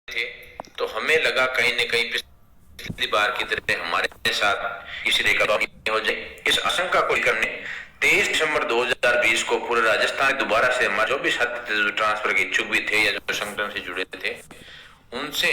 थे तो हमें लगा कहीं न कहीं पिछली बार की तरह हमारे साथ इस रेखा हो जाए। इस आशंका को लेकर हमने 23 दिसंबर 2020 को पूरे राजस्थान दोबारा से हमारे जो भी साथी जो ट्रांसफर के इच्छुक भी थे या जो संगठन से जुड़े थे उनसे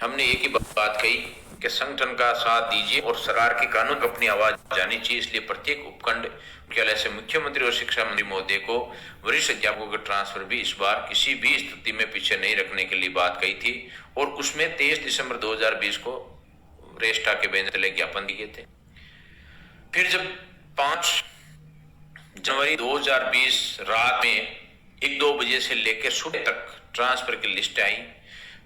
हमने एक ही बात कही कि संगठन का साथ दीजिए और सरकार के कानून पर अपनी आवाज जानी चाहिए। इसलिए प्रत्येक उपखंड मुख्यालय से मुख्यमंत्री और शिक्षा मंत्री महोदय को वरिष्ठ अध्यापकों के ट्रांसफर भी इस बार किसी भी स्थिति में पीछे नहीं रखने के लिए बात कही थी और उसमें 23 दिसंबर 2020 को रेस्टा के बैनर तले ज्ञापन दिए थे। फिर जब 5 जनवरी 2020 रात में 1-2 बजे से लेकर सुबह तक ट्रांसफर की लिस्ट आई,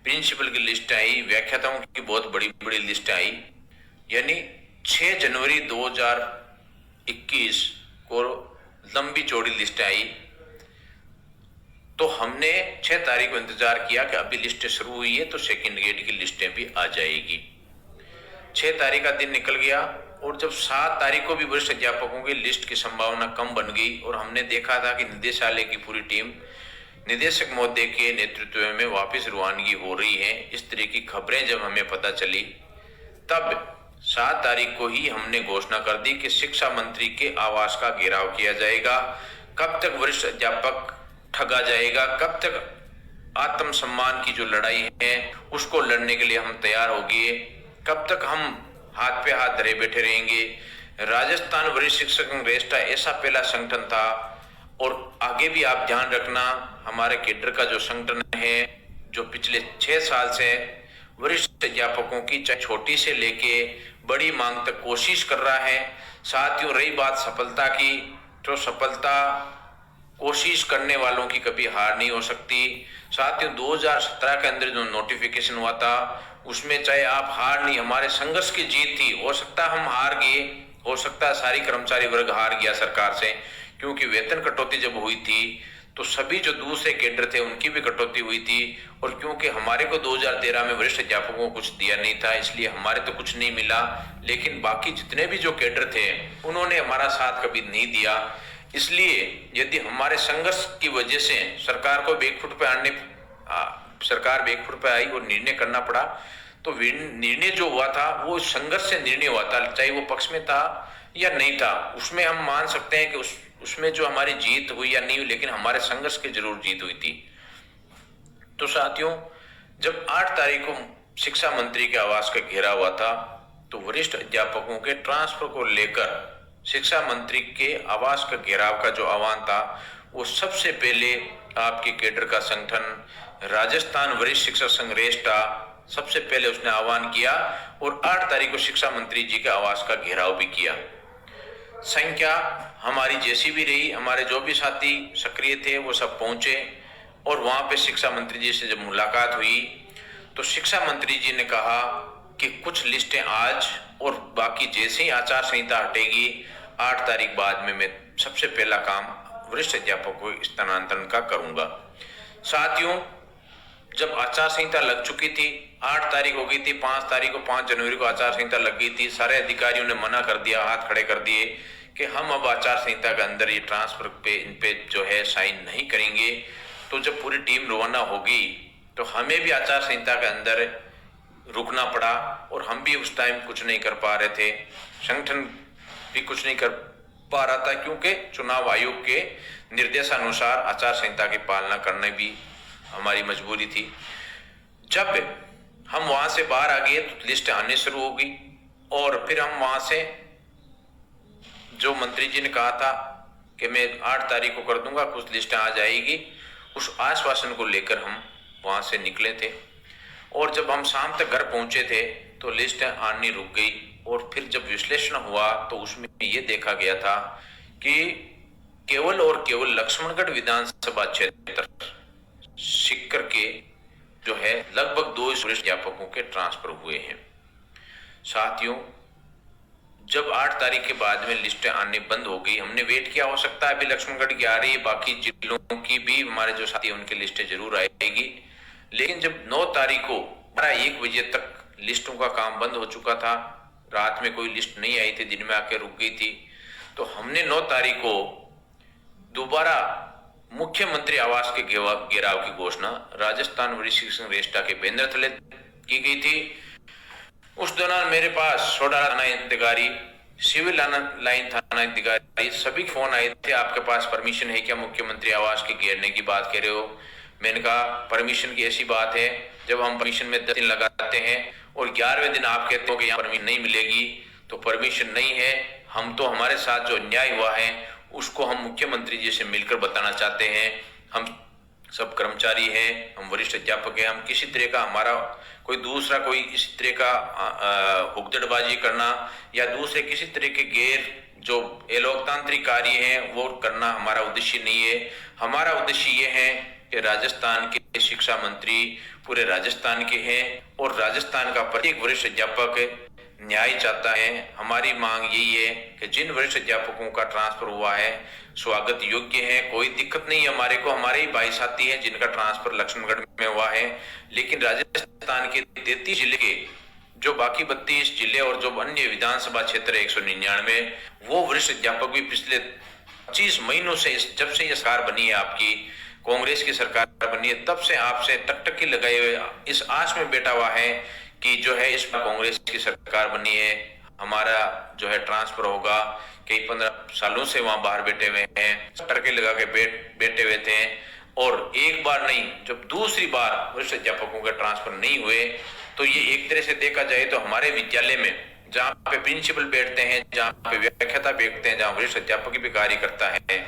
प्रिंसिपल की लिस्ट आई, व्याख्याताओं की बहुत बड़ी बड़ी लिस्ट आई, यानी 6 जनवरी 2021 को लंबी चौड़ी लिस्ट आई। तो हमने 6 तारीख को इंतजार किया कि अभी लिस्ट शुरू हुई है तो सेकंड गेट की लिस्टें भी आ जाएगी। 6 तारीख का दिन निकल गया और जब 7 तारीख को भी वरिष्ठ अध्यापकों की लिस्ट की संभावना कम बन गई और हमने देखा था कि निदेशालय की पूरी टीम निदेशक महोदय के नेतृत्व में वापस रवानगी हो रही है, इस तरह की खबरें जब हमें पता चली तब 7 तारीख को ही हमने घोषणा कर दी कि शिक्षा मंत्री के आवास का घेराव किया जाएगा। कब तक वरिष्ठ अध्यापक ठगा जाएगा, कब तक आत्मसम्मान की जो लड़ाई है उसको लड़ने के लिए हम तैयार हो गए, कब तक हम हाथ पे हाथ धरे बैठे रहेंगे। राजस्थान वरिष्ठ शिक्षक संघ रेस्टा ऐसा पहला संगठन था और आगे भी आप ध्यान रखना हमारे केडर का जो संगठन है जो पिछले 6 साल से वरिष्ठ अध्यापकों की चाहे छोटी से लेके बड़ी मांग तक कोशिश कर रहा है। साथियों, रही बात सफलता की, तो सफलता कोशिश करने वालों की कभी हार नहीं हो सकती। साथियों, 2017 के अंदर जो नोटिफिकेशन हुआ था उसमें चाहे आप हार नहीं, हमारे संघर्ष की जीत थी। हो सकता हम हार गए, हो सकता है सारी कर्मचारी वर्ग हार गया सरकार से, क्योंकि वेतन कटौती जब हुई थी तो सभी जो दूसरे केडर थे उनकी भी कटौती हुई थी और क्योंकि हमारे को 2013 में वरिष्ठ अध्यापकों को कुछ दिया नहीं था इसलिए हमारे तो कुछ नहीं मिला, लेकिन बाकी जितने भी जो केडर थे उन्होंने हमारा साथ कभी नहीं दिया। इसलिए यदि हमारे संघर्ष की वजह से सरकार को बैकफुट पे आने सरकार बैकफुट पे आई और निर्णय करना पड़ा, तो निर्णय जो हुआ था वो संघर्ष से निर्णय हुआ था, चाहे वो पक्ष में था या नहीं था। उसमें हम मान सकते हैं कि उसमें जो हमारी जीत हुई या नहीं हुई, लेकिन हमारे संघर्ष की जरूर जीत हुई थी। तो साथियों, जब 8 तारीख को शिक्षा मंत्री के आवास का घेरा हुआ था तो वरिष्ठ अध्यापकों के ट्रांसफर को लेकर शिक्षा मंत्री के आवास का घेराव का जो आह्वान था वो सबसे पहले आपके केडर का संगठन राजस्थान वरिष्ठ शिक्षक संघ रेस्टा सबसे पहले उसने आह्वान किया और 8 तारीख को शिक्षा मंत्री जी के आवास का घेराव भी किया। संख्या हमारी जैसी भी रही, हमारे जो भी साथी सक्रिय थे वो सब पहुंचे और वहां पे शिक्षा मंत्री जी से जब मुलाकात हुई तो शिक्षा मंत्री जी ने कहा कि कुछ लिस्टें आज और बाकी जैसे ही आचार संहिता हटेगी 8 तारीख बाद में मैं सबसे पहला काम वरिष्ठ अध्यापकों को स्थानांतरण का करूंगा। साथियों, जब आचार संहिता लग चुकी थी, 8 तारीख हो गई थी, 5 तारीख को 5 जनवरी को आचार संहिता लग गई थी, सारे अधिकारियों ने मना कर दिया, हाथ खड़े कर दिए कि हम अब आचार संहिता के अंदर ये ट्रांसफर पे इन पे जो है साइन नहीं करेंगे। तो जब पूरी टीम रवाना होगी तो हमें भी आचार संहिता के अंदर रुकना पड़ा और हम भी उस टाइम कुछ नहीं कर पा रहे थे, संगठन भी कुछ नहीं कर पा रहा था क्योंकि चुनाव आयोग के निर्देशानुसार आचार संहिता की पालना करने भी हमारी मजबूरी थी। जब हम वहां से बाहर आ गए तो लिस्ट आने शुरू हो गई और फिर हम वहां से जो मंत्री जी ने कहा था कि मैं 8 तारीख को कर दूंगा, कुछ लिस्ट आ जाएगी, उस आश्वासन को लेकर हम वहां से निकले थे और जब हम शाम तक घर पहुंचे थे तो लिस्ट आनी रुक गई और फिर जब विश्लेषण हुआ तो उसमें ये देखा गया था कि केवल और केवल लक्ष्मणगढ़ विधानसभा क्षेत्र सीकर के जो है लगभग 2 वरिष्ठ अध्यापकों के ट्रांसफर हुए हैं। साथियों, जब 8 तारीख के बाद में लिस्टें आने बंद हो गई, हमने वेट किया, हो सकता है अभी लक्ष्मणगढ़ की आ रही है, बाकी जिलों की भी हमारे जो साथी उनकी लिस्टें जरूर आएगी। लेकिन जब 9 तारीख को 1 बजे तक लिस्टों का काम बंद हो चुका था, रात में कोई लिस्ट नहीं आई थी, दिन में आके रुक गई थी, तो हमने 9 तारीख को दोबारा मुख्यमंत्री आवास के घेराव की घोषणा राजस्थान वरिष्ठ शिक्षक रेस्टा के बैनर तले की गई थी। उस दौरान मेरे पास सोडा थाना अधिकारी, सिविल लाइन थाना अधिकारी सभी फोन आए थे, आपके पास परमिशन है क्या, मुख्यमंत्री आवास के घेरने की बात कह रहे हो। मैंने कहा परमिशन की ऐसी बात है, जब हम परमिशन में 10 दिन लगाते हैं और 11वें दिन आप कहते हो कि यहाँ परमिशन नहीं मिलेगी, तो परमिशन नहीं है। हम तो हमारे साथ जो अन्याय हुआ है उसको हम मुख्यमंत्री जी से मिलकर बताना चाहते हैं। हम सब कर्मचारी हैं, हम वरिष्ठ अध्यापक हैं, हम किसी तरह का हमारा कोई दूसरा कोई इस तरह का हुक्कड़बाजी करना या दूसरे किसी तरह के गैर जो लोकतांत्रिक कार्य हैं वो करना हमारा उद्देश्य नहीं है। हमारा उद्देश्य ये है कि राजस्थान के शिक्षा मंत्री पूरे राजस्थान के हैं और राजस्थान का प्रत्येक वरिष्ठ अध्यापक न्याय चाहता है। हमारी मांग यही है कि जिन वरिष्ठ अध्यापकों का ट्रांसफर हुआ है स्वागत योग्य है, कोई दिक्कत नहीं है हमारे को। हमारे ही भाई साथी हैं जिनका ट्रांसफर लक्ष्मणगढ़ में हुआ है, लेकिन राजस्थान के 33 जिले के जो बाकी 32 जिले और जो अन्य विधानसभा क्षेत्र है 199, वो वरिष्ठ अध्यापक भी पिछले 25 महीनों से जब से ये सरकार बनी है, आपकी कांग्रेस की सरकार बनी है, तब से आपसे टकटकी लगाए हुए इस आस में बैठा हुआ है कि जो है इस बार कांग्रेस की सरकार बनी है, हमारा जो है ट्रांसफर होगा। कई 15 सालों से वहां बाहर बैठे हुए हैं, टरके लगा के बैठे हुए थे, और एक बार नहीं जब दूसरी बार वरिष्ठ अध्यापकों के ट्रांसफर नहीं हुए, तो ये एक तरह से देखा जाए तो हमारे विद्यालय में जहाँ पे प्रिंसिपल बैठते हैं, जहाँ पे व्याख्याता बैठते हैं, जहाँ वरिष्ठ अध्यापक भी कार्य करता है,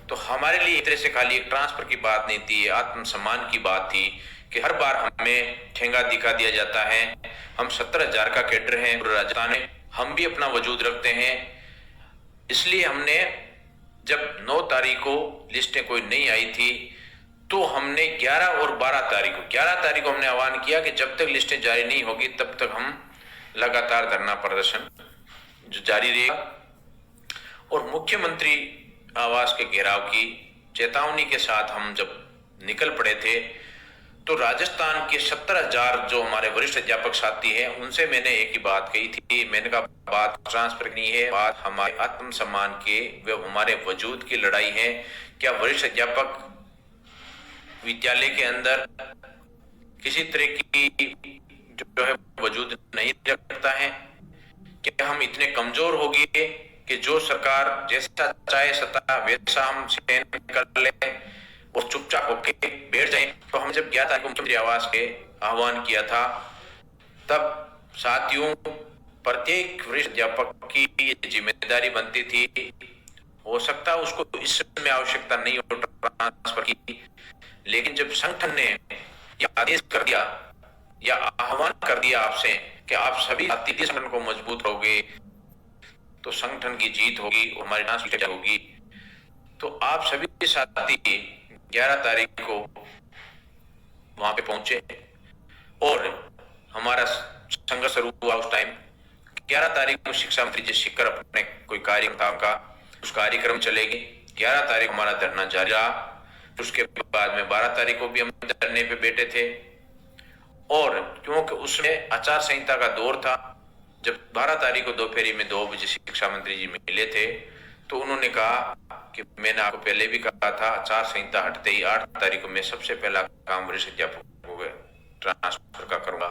तो हमारे लिए एक तरह से खाली एक ट्रांसफर की बात नहीं थी, आत्मसम्मान की बात थी कि हर बार हमें ठेंगा दिखा दिया जाता है। हम 17,000 का कैडर है पूरे राजस्थान में, हम भी अपना वजूद रखते हैं। इसलिए हमने जब 9 तारीख को लिस्टें कोई नहीं आई थी, तो हमने 11 और 12 तारीख को हमने आह्वान किया कि जब तक लिस्टें जारी नहीं होगी तब तक हम लगातार धरना प्रदर्शन जो जारी रहेगा। और मुख्यमंत्री आवास के घेराव की चेतावनी के साथ हम जब निकल पड़े थे, तो राजस्थान के 17,000 जो हमारे वरिष्ठ अध्यापक साथी हैं उनसे मैंने एक ही बात कही थी। मैंने कहा बात ट्रांसफर नहीं है, बात हमारे आत्मसम्मान के व हमारे वजूद की लड़ाई है। क्या वरिष्ठ अध्यापक विद्यालय के अंदर किसी तरह की जो है वजूद नहीं रखता है? क्या हम इतने कमजोर हो गए कि जो सरकार जैसा चाहे सत्ता वैसा हम सहन कर ले और चुपचाप होके बैठ जाए? तो हम जब 11 तारीख को मुख्यमंत्री आवास के आह्वान किया था, तब साथियों प्रत्येक वरिष्ठ अध्यापक की ये जिम्मेदारी बनती थी। हो सकता है उसको इस समय आवश्यकता नहीं हो ट्रांसफर की, लेकिन जब संगठन ने यह आदेश कर दिया या आह्वान कर दिया आपसे कि आप सभी साथी संगठन को मजबूत रहोगे तो संगठन की जीत होगी और हमारी ट्रांसफर होगी। तो आप सभी साथी 11 तारीख को वहां पे पहुंचे और हमारा संघर्ष शुरू हुआ। उस टाइम 11 तारीख को शिक्षा मंत्री जी शिखर अपने कोई कार्यक्रम था उनका, उस कार्यक्रम चलेगी। 11 तारीख हमारा धरना जारी रहा। उसके बाद में 12 तारीख को भी हम धरने पे बैठे थे, और क्योंकि उसमें आचार संहिता का दौर था, जब 12 तारीख को दोपहर में 2 बजे शिक्षा मंत्री जी मिले थे, तो उन्होंने कहा कि मैंने आपको पहले भी कहा था आचार संहिता हटते ही 8 तारीख को मैं सबसे पहला काम वरिष्ठ अध्यापकों को ट्रांसफर का करूंगा।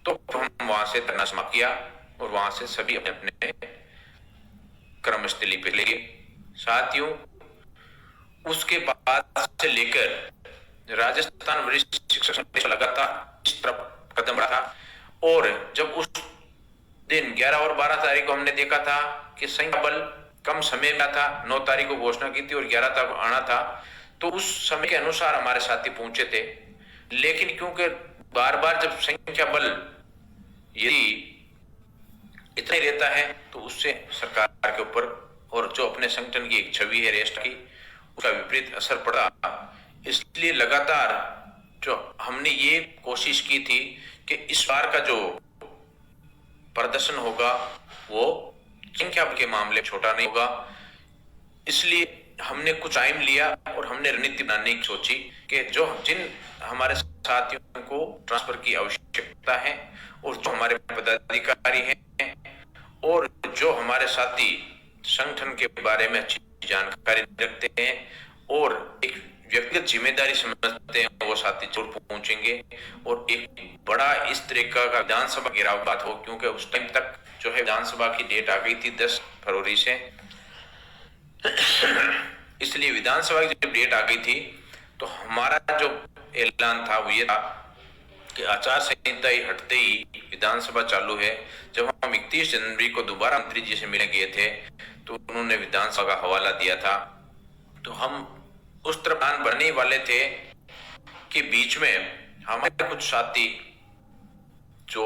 तो हम वहां से धरना समाप्त किया और वहां से सभी अपने अपने कर्मस्थली पे ले गए। साथियों, उसके बाद से लेकर राजस्थान वरिष्ठ शिक्षक संघ लगातार इस तरफ कदम बढ़ा था, और जब उस दिन 11 और 12 तारीख को हमने देखा था कि संख्या बल कम समय में था, 9 तारीख को घोषणा की थी और 11 तारीख को आना था, तो उस समय के अनुसार हमारे साथी पहुंचे थे। लेकिन क्योंकि बार बार जब संख्या बल यदि इतना ही रहता है तो उससे सरकार के ऊपर और जो अपने संगठन की एक छवि है रेस्ट की, उसका विपरीत असर पड़ा। इसलिए लगातार जो हमने ये कोशिश की थी कि इस बार का जो प्रदर्शन होगा वो संख्या के मामले छोटा नहीं होगा। इसलिए हमने कुछ टाइम लिया और हमने रणनीति बनाने की सोची कि जो जिन हमारे साथियों को ट्रांसफर की आवश्यकता है और जो हमारे पदाधिकारी हैं और जो हमारे साथी संगठन के बारे में अच्छी जानकारी रखते हैं और एक व्यक्तिगत जिम्मेदारी समझते हैं वो साथी जरूर पहुंचेंगे और एक बड़ा इस तरीका का विधानसभा घेराव बात हो, क्योंकि उस टाइम तक जो है विधानसभा की डेट आ गई थी 10 फरवरी से। इसलिए विधानसभा की जब डेट आ गई थी तो हमारा जो ऐलान था वो ये था कि आचार संहिता ही हटते ही विधानसभा चालू है। जब हम 31 जनवरी को दोबारा मंत्री जी से मिलने गए थे तो उन्होंने विधानसभा का हवाला दिया था, तो हम उस तरफ प्लान बनने वाले थे कि बीच में हमारे कुछ साथी जो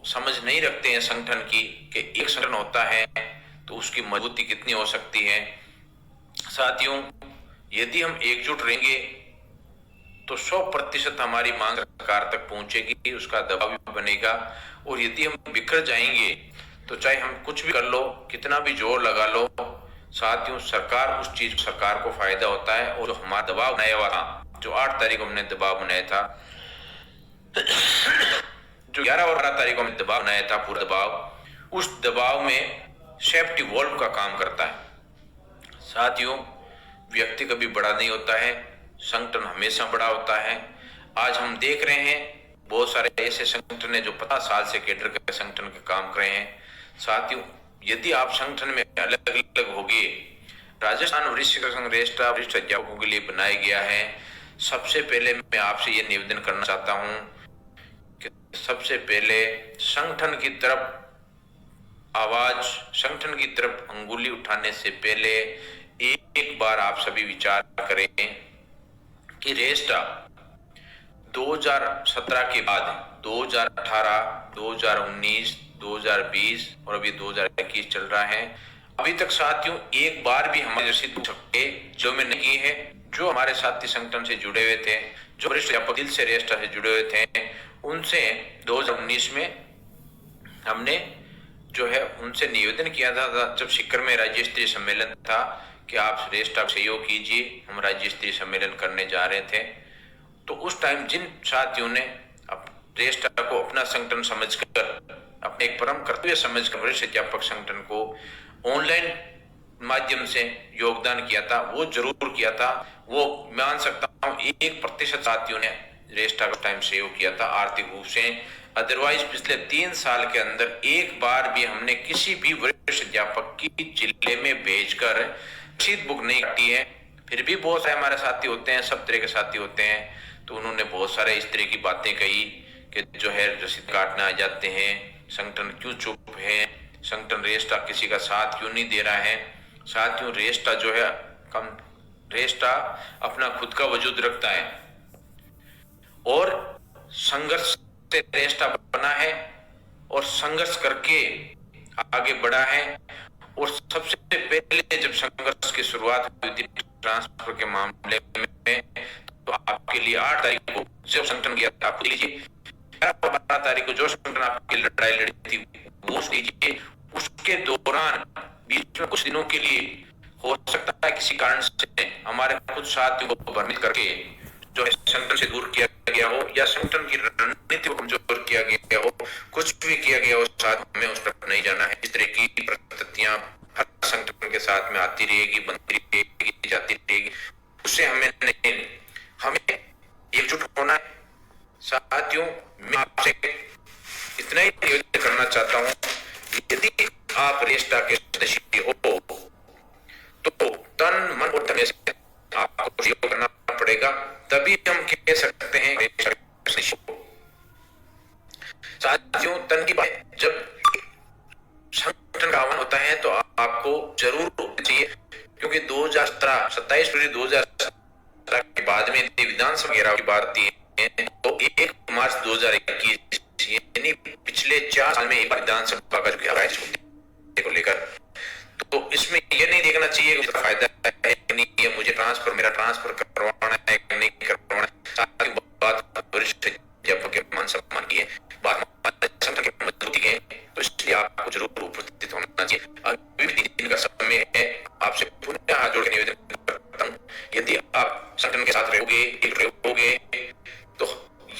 समझ नहीं रखते हैं संगठन की कि एक संगठन होता है तो उसकी मजबूती कितनी हो सकती है। साथियों, यदि हम एकजुट रहेंगे तो 100% हमारी मांग सरकार तक पहुंचेगी, उसका दबाव भी बनेगा। और यदि हम बिखर जाएंगे तो चाहे हम कुछ भी कर लो, कितना भी जोर लगा लो, साथियों सरकार को फायदा होता है। और जो हमारा दबाव बनाया हुआ था, जो 8 तारीख को हमने दबाव बनाया था, जो 11 और 12 तारीख को हमने दबाव बनाया था, पूरा दबाव, उस दबाव में सेफ्टी वॉल्व का काम करता है। साथियों, व्यक्ति कभी बड़ा नहीं होता है, संगठन हमेशा बड़ा होता है। आज हम देख रहे हैं बहुत सारे ऐसे संगठन है जो 50 साल से केडर के संगठन के काम कर रहे हैं। साथियों, यदि आप संगठन में अलग अलग होगे, राजस्थान वरिष्ठ शिक्षक संघ रेस्टा वरिष्ठ अध्यापकों के लिए बनाया गया है। सबसे पहले मैं आपसे ये निवेदन करना चाहता हूं कि सबसे पहले संगठन की तरफ आवाज, संगठन की तरफ अंगुली उठाने से पहले एक बार आप सभी विचार करें कि रेस्टा 2017 के बाद 2018, 2019, 2020 और अभी 2021 चल रहा है, अभी तक साथियों एक बार भी हमारे रसीद पूछ सकते जो मैंने की है। जो हमारे साथी संगठन से जुड़े हुए थे, जो वरिष्ठ अध्यापक दिल से रेस्टा से जुड़े हुए थे, उनसे 2019 में हमने जो है उनसे निवेदन किया था जब सीकर में राज्य स्तरीय सम्मेलन था कि आप रेस्टा का सहयोग कीजिए, हम राज्य स्तरीय सम्मेलन करने जा रहे थे। तो उस टाइम जिन साथियों ने रेस्टा को अपना संगठन समझकर, अपने एक परम कर्तव्य समझकर वरिष्ठ अध्यापक संगठन को ऑनलाइन माध्यम से योगदान किया था, वो जरूर किया था। वो मान सकता हूँ 1% साथियों ने रेस्टा का टाइम सहयोग किया था आर्थिक रूप से। अदरवाइज पिछले 3 साल के अंदर एक बार भी हमने किसी भी वरिष्ठ अध्यापक की जिले में भेजकर रसीद बुक नहीं काटी है। फिर भी बहुत सारे हमारे साथी होते हैं, सब तरह के साथी होते हैं, तो उन्होंने बहुत सारे इस तरह की बातें कही कि जो है रसीद काटने आ जाते हैं, संगठन क्यों चुप है, संगठन रेस्टा किसी का साथ क्यों नहीं दे रहा है। साथियों, रेस्टा जो है रेस्टा अपना खुद का वजूद रखता है और संघर्ष से रेस्टा बना है और संघर्ष करके आगे बढ़ा है। और सबसे पहले जब संघर्ष की शुरुआत हुई थी ट्रांसफर के मामले में, तो आपके लिए 8 तारीख को जब संगठन किया था, आप लीजिए 12 तारीख को जो संगठन आपकी लड़ाई लड़ी थी वो लीजिए। उसके दौरान बीच में कुछ दिनों के लिए हो सकता है किसी कारण से हमारे कुछ साथियों को भ्रमित करके जो है संगठन से दूर किया गया हो या संगठन की रणनीति को कमजोर किया गया हो, कुछ भी किया गया हो, साथ में उस तरफ नहीं जाना है। इस तरह की परिस्थितियां हर संगठन के साथ में आती रहेगी, बनती रहेगी, जाती रहेगी। उससे हमें एकजुट होना है। साथियों, मैं आपसे इतना ही निवेदन करना चाहता हूं, यदि आप रेस्टा के सदस्य हो तो तन मन और धन से आपको सहयोग करना पड़ेगा, तभी हम कह सकते हैं रेस्टा के सदस्य हो। साथियों, तन की बात जब संगठन का आह्वान होता है तो आपको जरूर चाहिए, क्योंकि 27 फरवरी 2017 के बाद में विधानसभा घेराव की बात थी, तो 1 मार्च 2021 यानी पिछले 4 साल में एक बार विधानसभा का जो घेराव है को लेकर, तो इसमें ये नहीं देखना चाहिए कि उसका फायदा है नहीं है, मुझे मेरा ट्रांसफर करवाना है कि नहीं करवाना है। बात वरिष्ठ अध्यापक के मान सम्मान की है, बात संगठन की मजबूती की है, तो इसलिए आपको जरूर उपस्थित होना चाहिए। अभी भी 3 दिन का समय है, आपसे पुनः हाथ जोड़ के निवेदन करता हूँ, यदि आप संगठन के साथ रहोगे, एक रहोगे, तो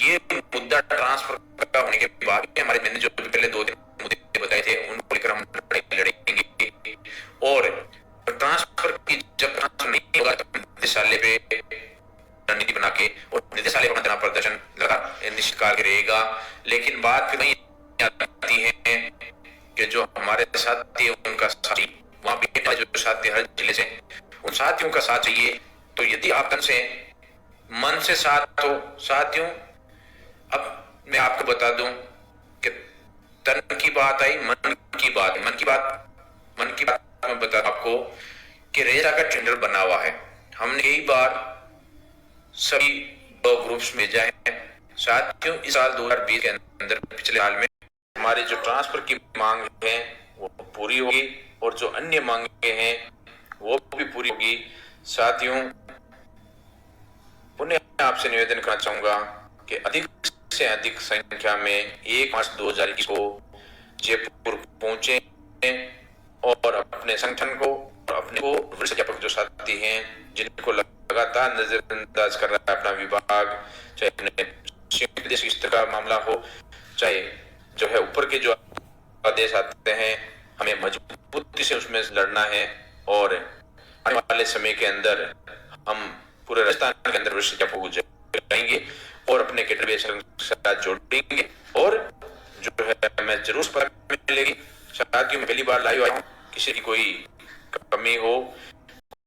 ये मुद्दा ट्रांसफर का होने के बाद हमारे मैंने जो पहले 2 दिन मुद्दे बताए थे उनको लेकर हम लड़ेंगे। और ट्रांसफर की जब निश्चित काल रहेगा। लेकिन बात फिर नहीं आती है कि जो हमारे साथी है उनका साथी वहां बेटा जो साथी हर जिले से, उन साथियों का साथ चाहिए। तो यदि आप तन से मन से साथ हो साथियों, अब मैं आपको बता दूं कि तन की बात आई, मन की बात, मन की बात मैं बता आपको कि रेजा का टेंडर बना हुआ है। हमने कई बार सभी दो ग्रुप्स में जाए साथियों। इस साल 2020 के अंदर पिछले साल में हमारी जो ट्रांसफर की मांग है वो पूरी होगी और जो अन्य मांगे हैं वो भी पूरी होगी। साथियों, पुनः आपसे निवेदन करना चाहूंगा कि अधिक से अधिक संख्या में 1 मार्च 2021 को जयपुर पहुंचे और अपने संगठन को और अपने को वरिष्ठ अध्यापक जो साथी हैं जिनको लगातार नजरअंदाज कर रहा है अपना विभाग, चाहे अपने संयुक्त प्रदेश स्तर का मामला हो, चाहे जो है ऊपर के जो आदेश आते हैं, हमें मजबूती से उसमें लड़ना है और आने वाले समय के अंदर हम पूरे राजस्थान के अंदर वरिष्ठ अध्यापकों को जाएंगे और अपने कैडर के साथ जोड़ेंगे और जो है हमें जरूर मिलेगी। साथियों, पहली बार लाइव आया हूं, किसी की कोई कमी हो